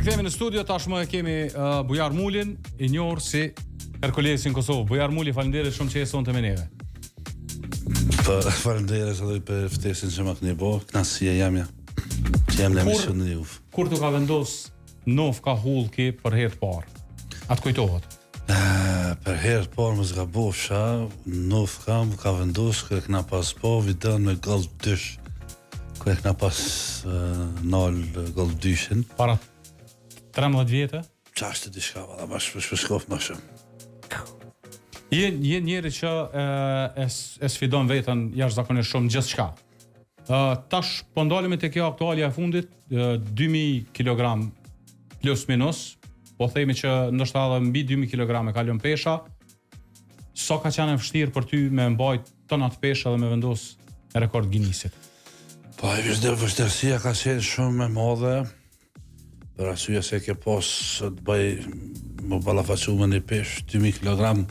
Rikthehemi në studio, tashmë kemi Bujar Mulin, i njohur si Herkulesi në Kosovë. Bujar Muli, faleminderit shumë që je sonte me neve. Faleminderit edhe për ftesën që më keni bë. Kënaqësia jamja që jam në emisionin e juve. Kur të ka vendos Nofka Hullki për herë të parë? Atë kujtohet? Për herë të parë më zga bofsha, Nofka më ka vendos kërë këna pas po vidën me gëllë dysh. Kërë këna pas nalë gëllë dyshin. Para 13 vjetë? Qashtë të dishka, valla, ma shkof më shumë. Je njeri që e sfidon vetën jashtëzakonisht shumë gjithçka. Tash po ndalemi te kjo aktualja e fundit, 2000 kg plus minus, po themi që ndoshta edhe mbi 2000 kg e kalon pesha. Sa ka qenë vështirë për ty me mbajt tonat pesha dhe me vendos rekord Guinnessit? Po, vështirësia ka qenë shumë e madhe, për arsye se ke pas të bëj më ballafaqu me një pesh 2000 kg,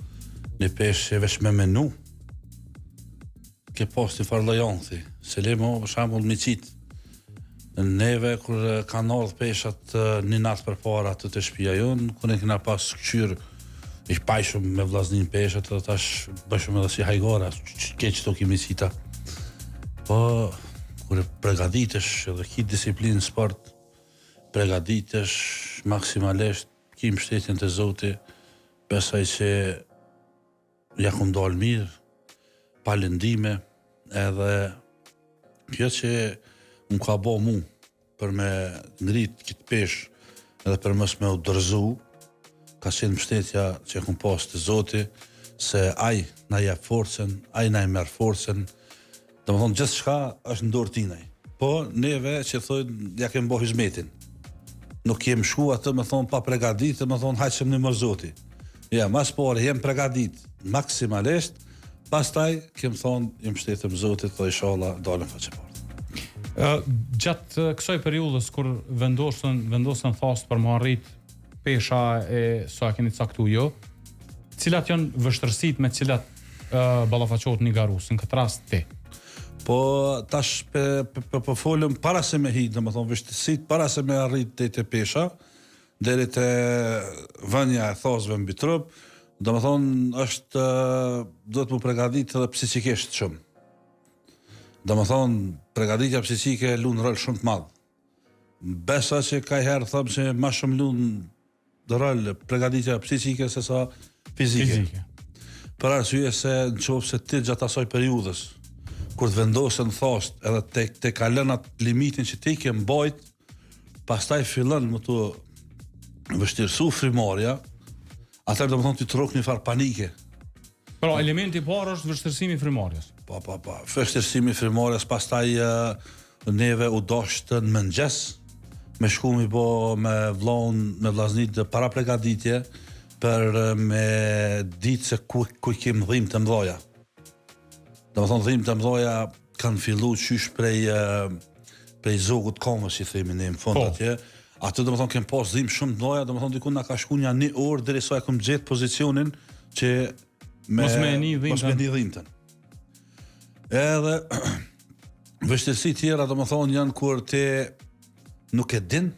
një pesh e veç me menu. Ke pas të farlajonthi, se le mo për shembull miqit. Neve kur kanë ardhur peshat një natë përpara të shtëpia jon, kur ne kena pas kqyr i pajshëm me vllaznin peshat, dhe tash bëshëm edhe si hajgora, keq to kimi cita. Po kur përgatitesh edhe ki disiplinë sport, përgatitesh maksimalisht, ki mbështetjen te Zoti, besoj që ja kum dal mirë, pa lëndime, edhe kjo që më ka bo mu për me ngrit këtë pesh edhe për mos me u dërzu, ka qenë mbështetja që kum pas te Zoti, se ai na jep forcën, ai na merr forcën. Domethënë gjithçka është në dorë tinaj. Po neve që thonë ja kem bë hizmetin. Nuk jem shku atë më thonë pa përgatitur, më thonë haqëm në mër Zoti. Ja, mas pore jem përgatit maksimalisht, pastaj kem thonë jem mbështetëm Zotit dhe inshallah dalëm faqepartë. Gjatë kësaj periudhës kur vendosën thast për më arrit pesha e sa keni caktu jo, cilat janë vështërsitë me cilat ballafaqohet një garus, në këtë rast ti? Po tash po folëm para se me hi, domethënë vështirësitë para se me arrit te pesha, deri te vënia e thosve mbi trup, domethënë është duhet të përgatitet edhe psikikisht shumë. Domethënë përgatitja psikike lun rol shumë të madh. Besa që ka herë them se më shumë lun rol përgatitja psikike se sa fizike. Për arsye se nëse ti gjatë asaj periudhës kur të vendosën thosht edhe te kalon atë limitin që ti ke mbajt, pastaj fillon më të vështirësu frymarrja, atëherë domethënë ti trok një farë panike. Pra elementi i parë është vështirësimi i frymarrjes. Po, vështirësimi i frymarrjes, pastaj neve u dashtë në mëngjes, me shku mi bo me vllahun, me vllaznit para përgatitje për me ditë se ku kem dhimbje të mëdha. Domethënë dhimbje të mëdha kanë filluar qysh prej zogut komës, si themi ne në fund atje. Atë domethënë kem pas dhimbje shumë të mëdha, domethënë diku na ka shkuar një orë derisa e kam gjetë pozicionin që mos me një dhimbje. Edhe vështirësi tjera domethënë janë kur ti nuk e din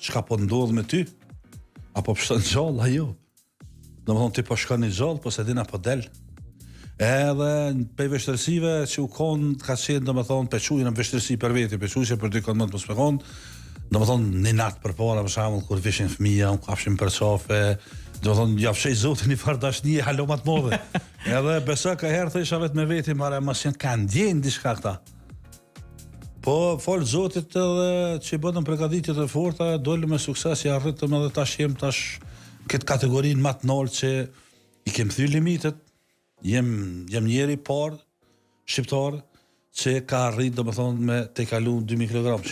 çka po ndodh me ty, apo pshton gjallë ajo. Domethënë ti po shkon në gjallë, po se din apo del. Edhe për vështirësive që u konë ka qenë domethënë peçuj në vështirësi për veti, peçuj që për dy kanë më të mos me konë, domethënë një natë përpara për shembull kur vishin fëmija, u kafshin për qafe, domethënë ja fshej Zotin një farë dashnie halo më të madhe. Edhe besa ka herë thësha vetë me veti, marrë mos janë kanë ndjen diçka këta. Po fol Zotit edhe që bënën përgatitje të forta, dolëm me sukses, ja arritëm edhe tash jem këtë kategorinë më të lartë që i kem thyr limitet. Jem njeri parë shqiptar që ka arrit domethënë me te kalu 2000 kg.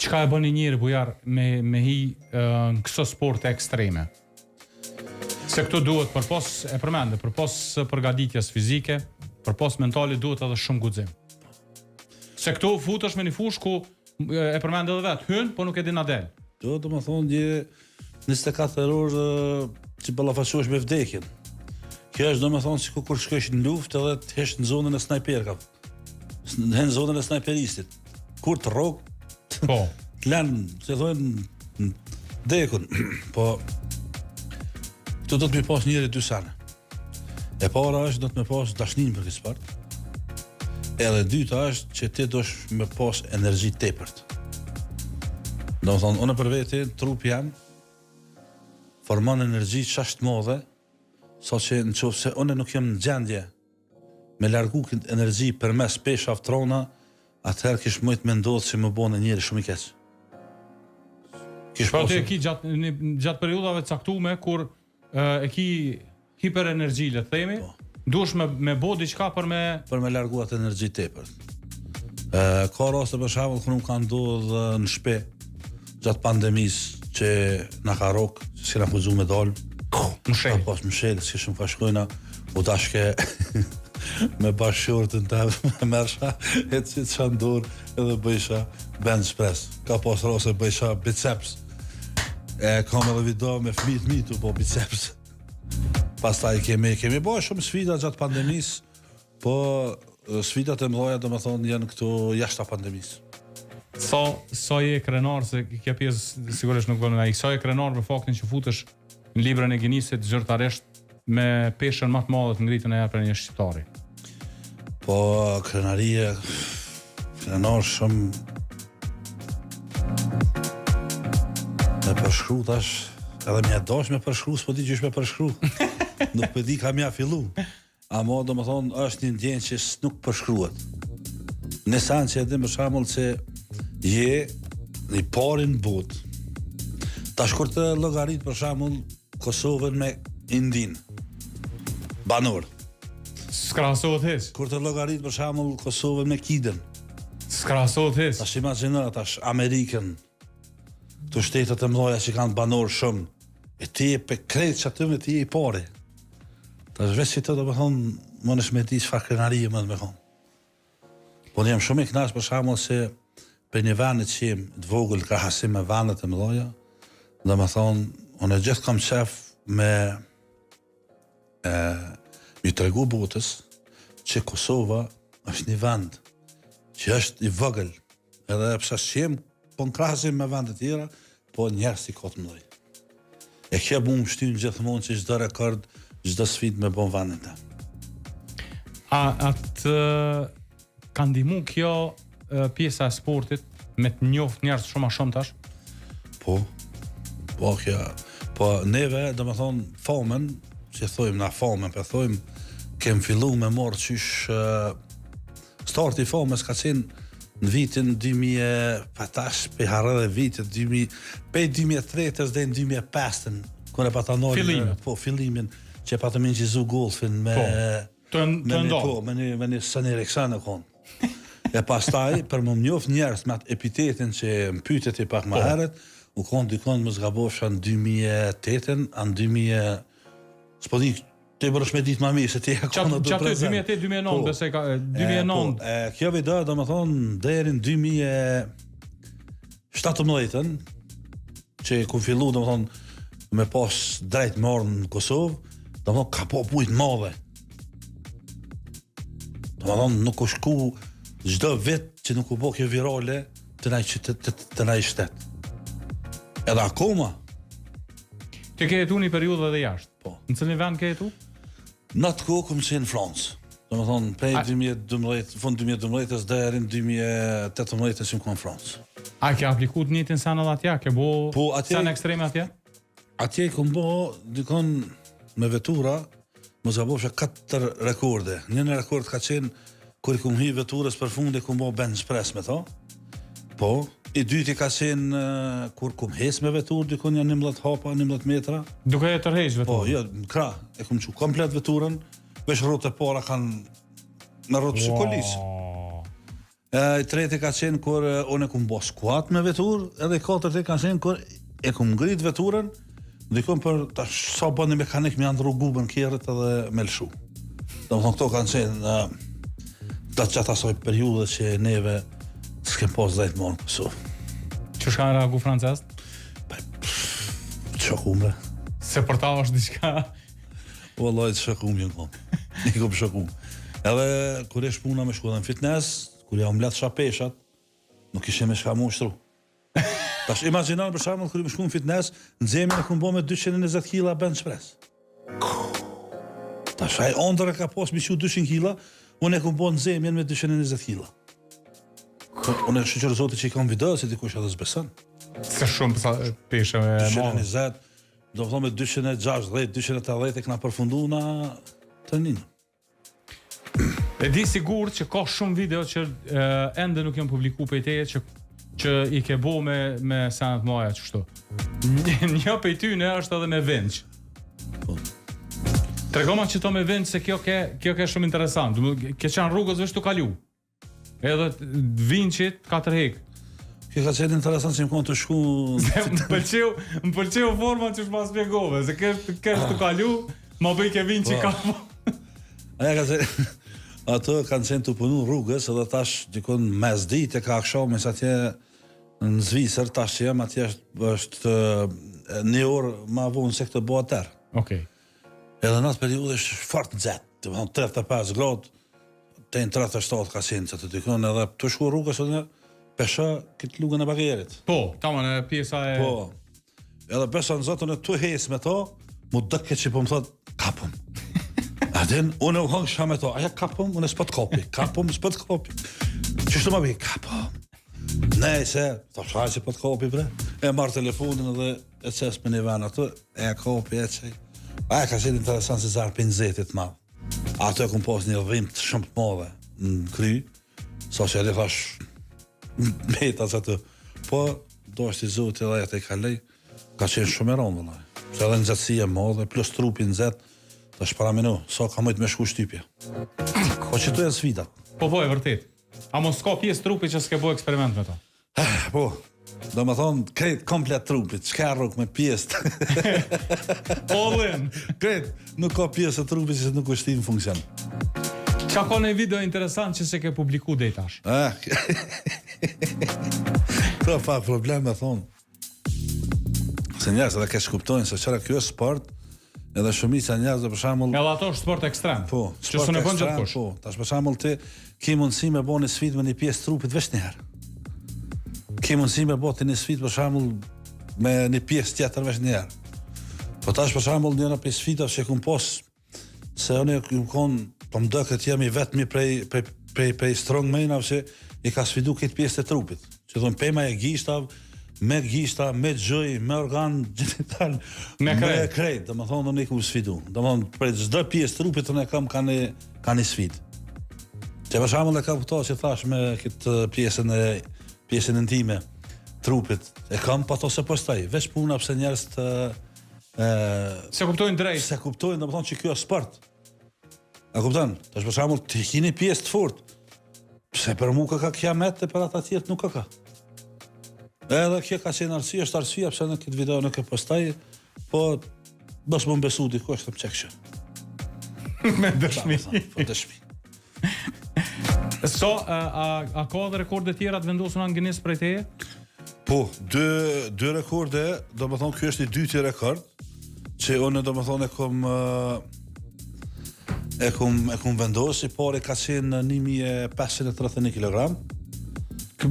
Çka e bën një njeri Bujar me hi në këso sport ekstreme? Se këtu duhet përpos përgatitjes fizike, përpos mentale duhet edhe shumë guxim. Se këtu futesh me një fushë ku e përmend edhe vet, hyn, po nuk e din a del. Domethënë je 24 orë që ballafaqohesh me vdekjen. Kjo është domethënë sikur kur shkosh në luftë edhe të hesh në zonën e snajperkave. Në zonën e snajperistit. Kur të rrok, po, t'len, se thojnë, dekun, po këtu do të mi pas njëri dy sene. E para është do të me pas dashnin për këtë sport. Edhe dyta është që ti dosh me pas energji tepërt. Do të thonë, unë për veti, trupi jam formon energji qashtë madhe, sa që në qoftë se unë nuk jam në gjendje me largu këtë energji për mes peshave trona, atëherë kish mujt me ndodhë që më bone njëri shumë i keq. Pra ti e ki gjatë periudave caktume kur e ki hiperenergji, le të themi, duhesh me bo diçka për me largu atë energji tepër. Ka raste për shembull kur nuk ka ndodhur në shtëpi gjatë pandemisë që na ka rok, që s'kena fuzu me dalë. Mshel. Pas mshel, s'kishim ka shkojna, u dashke me bashkëshortën të me mersha, e të qitë shandur edhe bëjsha bench press. Ka pas rase bëjsha biceps. Kam edhe video me fëmijët mi të po biceps. Pastaj kemi bëjë shumë sfida gjatë pandemisë, po sfidat e mëdha do të thonë janë këtu jashtë pandemisë. Sa je krenar, se kjo pjesë sigurisht nuk bën ai. Sa je krenar për faktin që futesh në librën e Guinnessit zyrtarisht me peshën më të madhe të ngritën e herë për një shqiptari. Po krenaria krenar shumë me përshkru tash, edhe mja dash me përshkru, s'po di që është me përshkru. Nuk po di ka mja fillu. Ama do më thonë është një ndjenjë që nuk përshkruhet. Në sen që edhim për shembull që je një pari në botë. Tash kur të llogarit për shembull Kosovën me Indin. Banor. S'krahasohet hiç. Kur të llogarit për shembull Kosovën me Kidën. S'krahasohet hiç. Tash imagjino tash Amerikën. Të shtetet e mëdha që kanë banor shumë. E ti e pe krejt që aty me ti e i pari. Tash veç që të do më thonë, më nësh me ti çfarë krenarie më të me thonë. Po në jam shumë i kënaqur për shembull se për një vend që jem të vogël krahasim me vendet e mëdha, do më thonë, unë gjithë kam qef me mi tregu botës që Kosova është një vend që është i vogël, edhe pse jem po në krahasim me vendet tjera, po njerëz i ka të mëdhenj. E kjo mu më shtyn gjithmonë që çdo rekord, çdo sfidë me bon vendin ta. Ka ndihmu kjo pjesa e sportit me të njoft njerëz shumë a shumë tash? Po kjo. Po neve, do më thonë, famën, që thojmë na famën, për thojmë, kem fillu me marrë qysh starti famës ka qenë në vitin 2000, pe harë dhe vitit, pe 2003 dhe në 2005, kër e pa të nërë, fillimin, që e pa të minqizu golfin me një Sën Eriksen e konë. E pastaj, për më njoft njerës me atë epitetin që më pytet i pak më herët, u konë dykon më zgabosha në 2008, në 2000, s'po di, të i bërësh me ditë ma mirë, se ti e konë në do prezent. 2008-2009, bese ka 2009. Kjo video, do më thonë, derin 2017, që ku fillu, do më thonë, me pas drejt marrë në Kosovë, do më thonë, ka po pujtë madhe. Do më thonë, nuk u shku çdo vit që nuk u bo kjo virale të naj shtetë. Edhe akoma. Ti ke jetu një periudhë edhe jashtë? Po. Në cilin vend ke jetu? Në atë kohë këmë qenë në Francë. Do më thonë, prej 2012, fund 2012 deri në 2018 që më këmë në Francë. A ke aplikut një të nësanë edhe atja? Ke bo nësanë ekstreme atja? Atje këmë bo, dikon me vetura, më zgabosha 4 rekorde. Një rekord ka qenë, kur i këmë hi veturës për fundi, këmë bo bench press me to. Po, i dyti ka qenë kur këmë hes me veturë, dikon janë 11 hapa, 11 metra. Duke e tërhejsh veturën? Po, jo, në krah, e këmë që komplet veturën, vesh rrotë e para kanë me rrotë shikolisë. I treti ka qenë kur unë e këmë bo skuat me veturë, edhe i 4 ka qenë kur e këmë ngrit veturën, dikon për sa bënë një mekanik me janë rrugubën kjerët edhe me lëshu. Do më thonë, këto kanë qenë gjatë asoj periudhe që neve s'kem pas dhejt më në Kosovë. Që shka në reagu francesë? Shokumre. Se për ta është diçka? Vallaj të shokum jënë konë. I kom shokum. Edhe kur ish puna me shku dhe në fitness, kur ja umlet shapeshat, nuk ishe me shka mu shtru. Tash imagjinon për shembull kur më shku në fitness, nxemin e kum bë me 220 kg bench press. Tash ai ondër e ka pas me 200 kg, unë e kum bë nxemin me 220 kg. Unë e shoqër zotit që i kam video se dikush edhe s'beson. Se shumë peshe me 220, do të thonë me 260, 280 e kena përfundu na trenimin. E di sigur që ka shumë video që ende nuk janë publiku për teje që i ke bo me senet maja qështu. Një për tyne është edhe me vinç. Tregoma që to me vinç se kjo ke shumë interesant. Ke qanë rrugës veç të kalu. Edhe vinçit 4 hek. Kjo ka qenë interesant që më konë të shku... Më pëlqeu forma që shma spjegove, se kesh të kalu, ma bëj ke vinçi ka... Aja ka qenë... Ato kanë qenë të punu rrugës, edhe tash dikon mes ditë e ka akshomis atje në Zvicër, tash që jem atje është një orë ma vonë se këtë bo atër. Okej. Edhe në atë periudhë është fort nxehtë, të më thonë 35 gradë, të në 37 ka qenë që të dikon, edhe të shku rrugës edhe pesha këtë lugën e bagerit. Po, tamam e pjesa e... Po, edhe pesha në zotën e të hes me to, mu dëke që po më thotë, kapëm. Adin, unë u hangë shame to, aja kapëm, unë s'pët kopi, kapëm, s'pët kopi. Qështu ma bëj, kapëm. Nej, se, ta shaj që pët kopi, bre. E marrë telefonin edhe e qes me një ven atë, e kopi, e qej. Aja ka qenë interesant se zarë për nxetit madhë. Ato e kum pas një rrim të shumë të madhe në kry, sa që edhe thash, meta që të, po, do është i zotë edhe jetë e kalej, ka qenë shumë e rondë, se edhe nxetësia madhe, plus trupi nxet, tash para minu, sa ka mëjt me shku shtypje. Po që tu e sfida. Po, e vërtet. A mos ka pjesë trupi që s'ke bo eksperiment me to? Po, do më thonë, krejt komplet trupit, qka rrug me pjesë. All in. Krejt, nuk ka pjesë të trupit që nuk është ti në funksion. Qa ka një video interesant që se ke publiku dhe i tash? Këto pa problem me thonë. Se njerës edhe ke shkuptojnë se qëra kjo është sport, edhe shumica njerëz për shembull. Edhe ato është sport ekstrem. Po, që s'u ne bën gjatë kush. Po, tash për shembull ti ke mundësi me bëni sfidë me një pjesë trupit veç një herë. Ke mundësi me bëti një sfidë për shembull me një pjesë tjetër veç një herë. Po tash për shembull njëra prej sfidave që kum pas se unë kon po më duket jemi vetëm prej strongmanave që i ka sfidu këtë pjesë të trupit. Që thon pema e gishtav, me gishta, me gjëj, me organ genital, me krejt, dhe më thonë, unë i ku sfidu. Dhe më thonë, për çdo pjesë trupit, unë e kam ka një sfidë. Që për shembull e kam këto që thash me këtë pjesën intime, trupit, e kam pa to se postaj, veç puna pse njerëz të... Se kuptojnë drejt. Se kuptojnë, dhe më thonë që kjo është sport. A kupton? Tash për shembull, ti keni pjesë të fortë. Pse për mua ka kiamet e për ata tjerë nuk ka. Edhe kjo ka qenë arsye, është arsyeja pse në këtë video nuk e postaj, po mos më besu dikush të më çekshë. Me dëshmi. Po dëshmi. So, a ka dhe rekorde tjera të vendosur në Guinness prej teje? Po, dy rekorde, do më thonë kjo është i dyti rekord, që unë do më thonë e kum vendos, i pari ka qenë 1531 kg.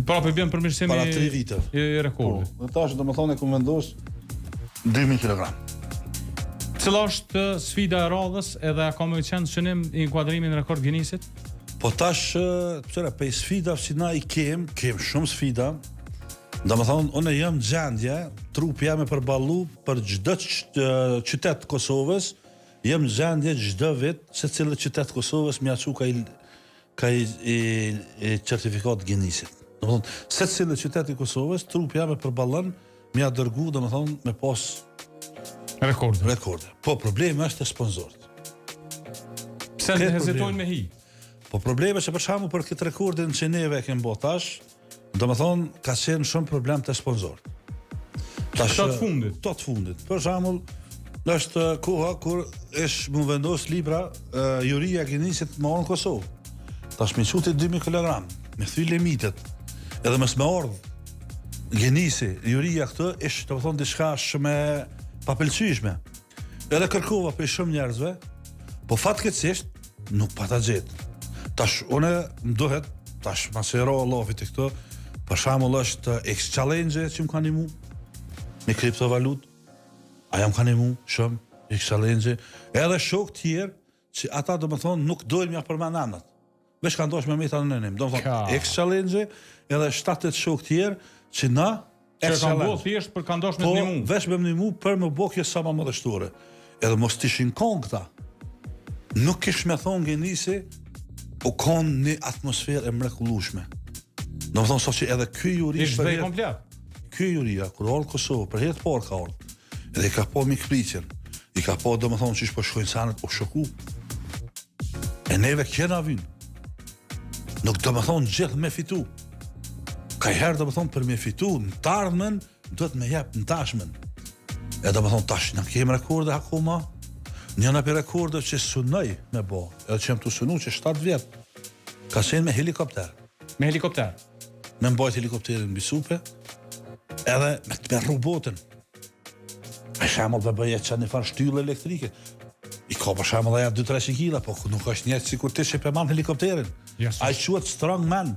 Pra për bjen përmirësimi para 3 vite. I rekordit. Po, dhe tash do më thonë e kum vendos 2000 kg. Cila është sfida e radhës edhe a ka më qenë synim i inkuadrimin në rekord Guinnessit? Po tash, për sfida që na i kem shumë sfida. Do më thonë, unë jam gjendje, trupi jam e përballu për çdo qytet të Kosovës, jam gjendje çdo vit se cilë qytet të Kosovës më jaçu ka i certifikat Guinnessit. Do më thonë, se cilë qytet i Kosovës, trupi jam e përballon, më ja dërgu, do më thonë, me pas rekorde. Po problemi është e sponsorët. Pse ne hezitojnë me hi? Po problemi që për shkakun për këtë rekordin që neve kemi bërë tash, do më thonë, ka qenë shumë problem të sponsorët. Të fundit. Të fundit. Për shembull, është koha kur është më vendos libra juria Guinnessit më në Kosovë. Tash më çuti 2000 kg, me thy limitet. Edhe mos më ardh Guinnessi, juria këtë është, do të thonë, diçka shumë e papëlqyeshme. Edhe kërkova për shumë njerëzve, po fatkeqësisht nuk pata gjetë. Tash unë më duhet, tash masero Allahut të këto, Për shembull është X-Challenge që më ka ndihmu me kriptovalutë. A jam ka ndihmu shumë X-Challenge, edhe shok tjerë që ata do më thonë nuk dojnë mja përmend anët. Vesh ka ndosh me meta në nënim. Do më thonë X-Challenge edhe 7-8 shok tjerë që na që kanë bo thjesht për ka ndosh me të ndihmu. Po, vesh me ndihmu për më bo kjo sa ma madhështore. Edhe mos t'ishin kon këta. Nuk kish me thonë genisi u kon një atmosferë e mrekullueshme. Do më thonë sot që edhe ky juri ishtë dhe i komplet. Ky juria, kur orë Kosovë, për herë të parë ka orë, edhe i ka po mikpritjen, i ka po do më thonë që ishtë po shkojnë sanët, o shoku. E neve kjena vynë. Nuk do më thonë gjithë me fitu. Ka i herë do më thonë për me fitu, në të ardhmen, do të me jepë në tashmen. E do më thonë tash, në kemë rekorde akoma, njëna për rekorde që sunoj me bo, edhe që jem të sunu që 7 vjetë, ka qenë me helikopter. Me helikopter? Me mbajt helikopterin mbi supe, edhe me robotën. Me shemull dhe bëje që një farë shtyllë elektrike. I ka për shemull dhe ja 2-3 kila, po nuk është njëtë si kur ti që përman helikopterin. A i quat strongman.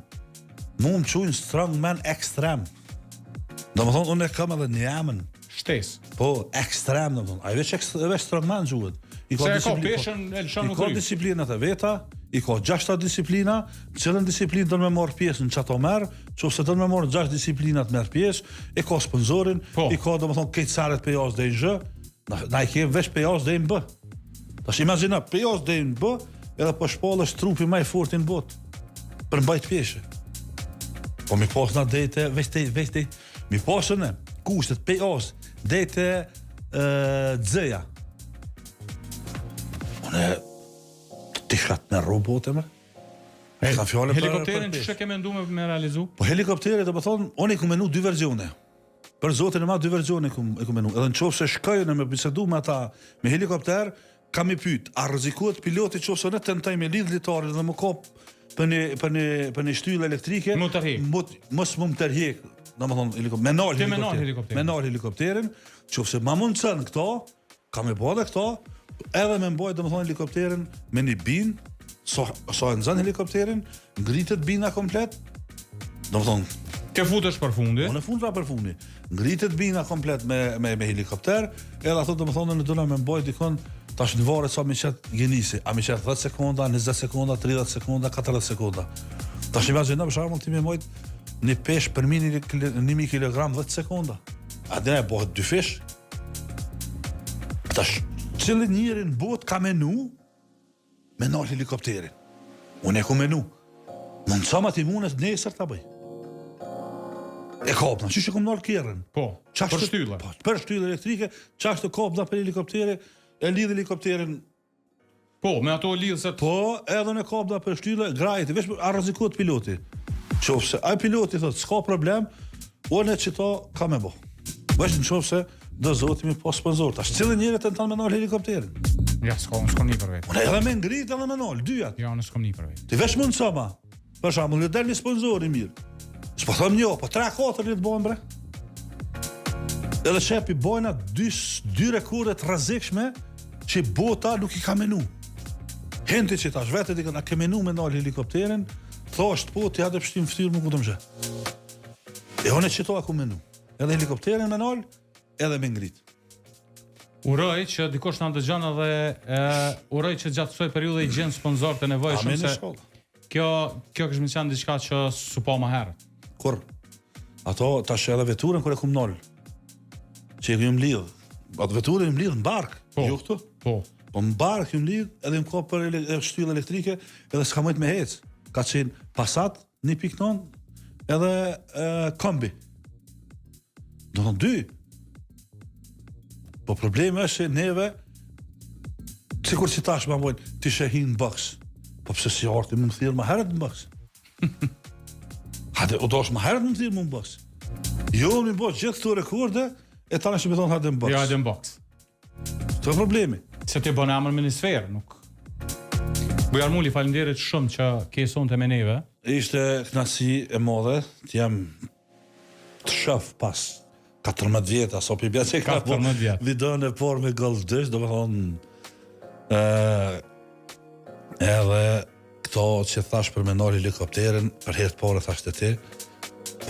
Mu më quin strongman ekstrem. Do më thonë, unë e kam edhe një amën. Shtes. Po, ekstrem, do më thonë. A i veç strongman quat. Se e ka peshën e lëshon nuk rrë. I ka disiplinat e veta, i ka 6 disiplina, cilën disiplinë do në me marrë pjesë në qato merë, që ose do në me marrë 6 disiplinat merë pjesë, i ka sponsorin, i ka do më thonë kejtë saret për jasë dhe i zhë, na i kemë veç për jasë dhe i në bë. Ta shi imagina, për jasë dhe i në bë, edhe për shpallë është trupi maj fort i në botë, për mbajt pjeshe. Po mi pasë na dhejte, veç te, mi pasën e, kushtet për jasë, dhejte dzëja. Unë ti shat në robote me. Helikopterin që ke mendu me realizu? Po helikopterit do më thonë, unë i ku menu 2 versione. Për zotin e ma 2 versione i ku menu. Edhe në qofë se shkajën e me bisedu me ata me helikopter, kam i pyt, a rëzikohet piloti qofë se në tentaj me lidh litarin dhe më kop për një shtyllë elektrike, mos më më tërhjek, do më thonë, menal helikopterin, qofë se ma mund cënë këto, kam i bode këto, edhe me mbojt dhe më thonë helikopterin me një bin, so e nëzën helikopterin, ngritet bina komplet, dhe më thonë... Ke futesh për fundi? Unë e fund për fundi. Ngritet bina komplet me helikopter, edhe ato dhe më thonë në duna me mbojt dikon, tash në varet sa mi qëtë genisi, a mi qëtë 10 sekonda, 20 sekonda, 30 sekonda, 40 sekonda. Tash imagina për sharmën ti me mbojt një pesh për 1000 kg 10 sekonda. A dhe e bëhet 2 fish. Tash cilë njëri në botë ka menu me nalë helikopterin. Unë e ku menu. Më nësama ti munës nesër të bëj. E kapna, që që kom nalë kjerën. Po, për shtyllë. Për shtyllë elektrike, qashtë të kapna për helikopteri, e lidhë helikopterin. Po, me ato lidhëset. Po, edhe në kapna për shtyllë, grajti, veç a rëzikot piloti. Qofse, aj piloti thot, s'ka problem, unë e qëta ka me bo. Veç në qofse, do zotimi po sponsor. Tash cilë njëri të në tanë me nalë helikopterin. Ja, s'kom një për vetë. Unë edhe me ngrit edhe me nalë, dyjat. Ja, unë s'kom një për vetë. Ti vesh mund sama. Për shambull, në del një sponsori mirë. S'po thëm njo, po 3-4 një të bojnë bre. Edhe shepi bojna 2 rekordet razikshme që bota nuk i ka menu. Henti që tash vetë di këna ke menu me nalë helikopterin, thosht po ti hadë pështim ftyrë më ku të mshe. E unë e qëtoa ku menu. Edhe helikopterin me nalë, edhe me ngrit. Uroj që dikosh në ndëgjon edhe uroj që gjatë kësaj periudhe i gjen sponsor të nevojshëm se kjo kishte qenë diçka që s'u pa më herë. Kur ato tash edhe veturën kur e kum nol. Që e kum lidh. Atë veturën e lidh në bark, jo këtu. Po. Po në bark e lidh edhe më ka për shtyllë elektrike edhe s'ka mëjt me hec. Ka qenë Passat 1.9 edhe kombi. Do të 2. Po problemi është që neve, sikur që tash ma mojnë, ti shehin në bëks. Po pëse si arti më thirë ma herët në bëks. Hade, o dosh ma herët më thirë më në bëks. Jo, më bëks gjithë këto rekorde, e ta në që me thonë hade në bëks. Jo, hade në bëks. Të problemi. Se ti bënë amër me një sferë, nuk... Bujar Muli, falenderit shumë që ke sonte me neve. Ishte knasi e modhe, të jam të shëf pas 14 vjetë, aso për bja që ka po videon e por me Golf 2, do me thonë edhe këto që thash për me nërë helikopterin, për herë pore thash të ti,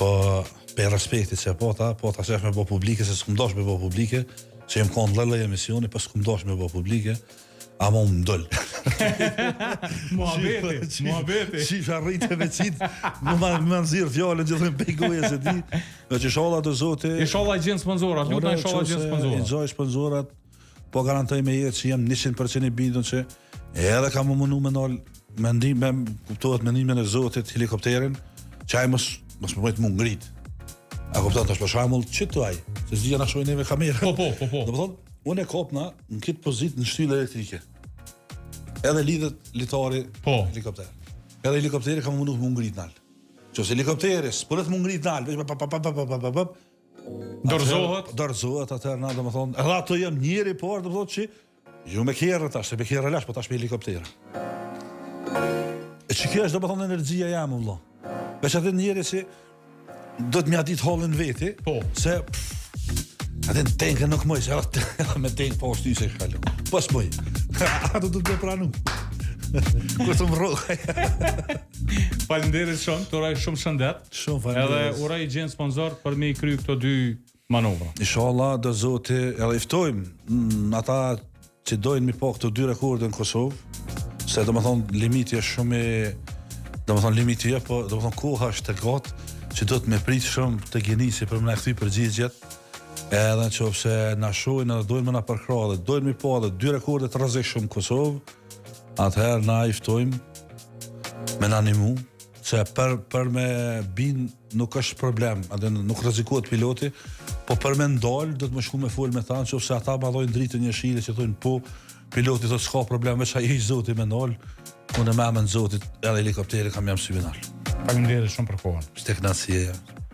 Po, pe respektit që po ta shef me bo publike, se s'kum dosh me bo publike, që jem konë lëllë emisioni, po s'kum dosh me bo publike, ama unë mdoll. Muhabeti. Shifë arritë me qitë, më nëzirë fjallën gjithë në pejgoje se di, dhe që sholla të zote... Inshallah i gjenë sponsorat, lutna inshallah i gjenë sponsorat. I gjoj sponsorat, po garantoj me jetë që jem 100% i bindun që edhe ka më mënu me nalë, kuptohet mendimin e zotit helikopterin, që aj mos më mëjtë më ngrit. A kupton tash për shembull çtu ai, se s'di na shohin neve kamerë. Po. Do të thonë, unë e kopna në këtë pozitë në shtyllë elektrike. Edhe lidhet litari helikopter. Edhe helikopteri ka mundur më ngrit nal. Qose helikopteri s'po të më ngrit nal, veç dorëzohet atëherë na do të thonë, edhe ato jam njëri por do të thotë që ju me kerrë tash, se me kerrë lash, po tash me helikopter. E çka është do të thonë energjia jam vëlla. Veç atë njëri që do të mja ditë hollën veti, se atë në tenkë nuk mëj, se edhe me tenkë po është ty se shkallon. Po s'moj, ato du të pranu. Kur të më rrugë. Faleminderit shumë, të uroj shumë shëndet. Shumë faleminderit. Edhe uroj i gjenë sponsor për me i kry këto 2 manovra. Inshallah, do zoti, edhe iftojmë ata që dojnë mi po këto 2 rekorde në Kosovë, se do më thonë limiti është shumë do më thonë limiti po do më thonë koha është të gatë, që do të me pritë shumë të genisi për më në këthy përgjigjet, edhe që opse na shojnë edhe dojnë më na përkra dhe dojnë mi po edhe 2 rekorde të rrezikshëm Kosovë, atëherë na iftojmë me na animu, se për me bin nuk është problem, nuk rrezikohet piloti, po për me ndalë do të më shku me folë me thanë, që opse ata ma dojnë dritën një shile që thujnë po, piloti thotë s'ka problem, veç a i zoti me ndalë, unë e me amën zotit edhe helikopteri kam jam sy binal. Faleminderit shumë për kohën. Shtek nasie.